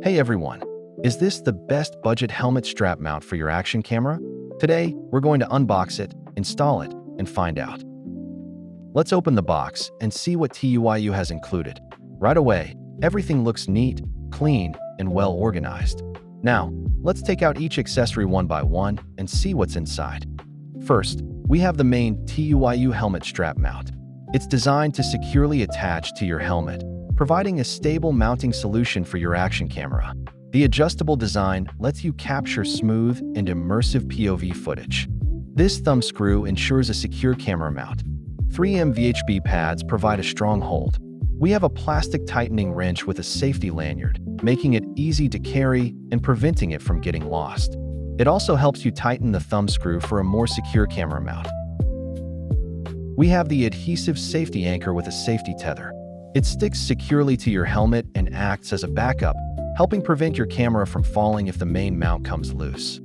Hey everyone, is this the best budget helmet strap mount for your action camera? Today, we're going to unbox it, install it, and find out. Let's open the box and see what TUYU has included. Right away, everything looks neat, clean, and well organized. Now, let's take out each accessory one by one and see what's inside. First, we have the main TUYU helmet strap mount. It's designed to securely attach to your helmet, providing a stable mounting solution for your action camera. The adjustable design lets you capture smooth and immersive POV footage. This thumb screw ensures a secure camera mount. 3M VHB pads provide a strong hold. We have a plastic tightening wrench with a safety lanyard, making it easy to carry and preventing it from getting lost. It also helps you tighten the thumb screw for a more secure camera mount. We have the adhesive safety anchor with a safety tether. It sticks securely to your helmet and acts as a backup, helping prevent your camera from falling if the main mount comes loose.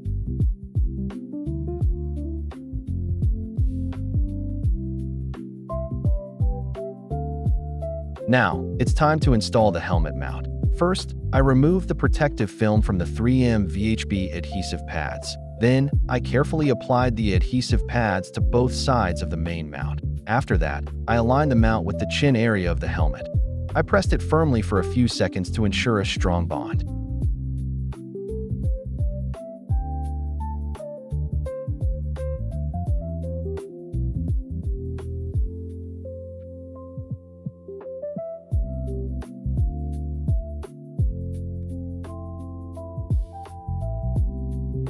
Now, it's time to install the helmet mount. First, I removed the protective film from the 3M VHB adhesive pads. Then, I carefully applied the adhesive pads to both sides of the main mount. After that, I aligned the mount with the chin area of the helmet. I pressed it firmly for a few seconds to ensure a strong bond.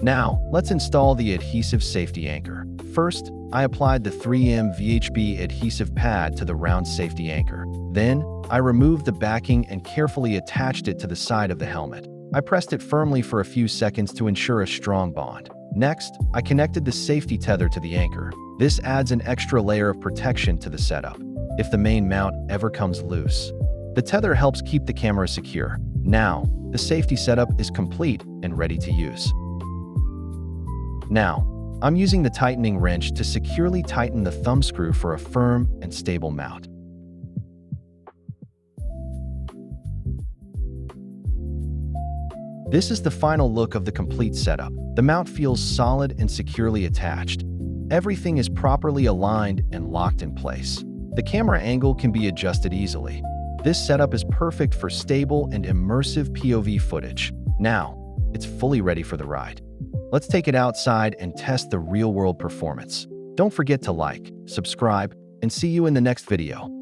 Now, let's install the adhesive safety anchor. First, I applied the 3M VHB adhesive pad to the round safety anchor. Then, I removed the backing and carefully attached it to the side of the helmet. I pressed it firmly for a few seconds to ensure a strong bond. Next, I connected the safety tether to the anchor. This adds an extra layer of protection to the setup if the main mount ever comes loose. The tether helps keep the camera secure. Now, the safety setup is complete and ready to use. Now, I'm using the tightening wrench to securely tighten the thumb screw for a firm and stable mount. This is the final look of the complete setup. The mount feels solid and securely attached. Everything is properly aligned and locked in place. The camera angle can be adjusted easily. This setup is perfect for stable and immersive POV footage. Now, it's fully ready for the ride. Let's take it outside and test the real-world performance. Don't forget to like, subscribe, and see you in the next video.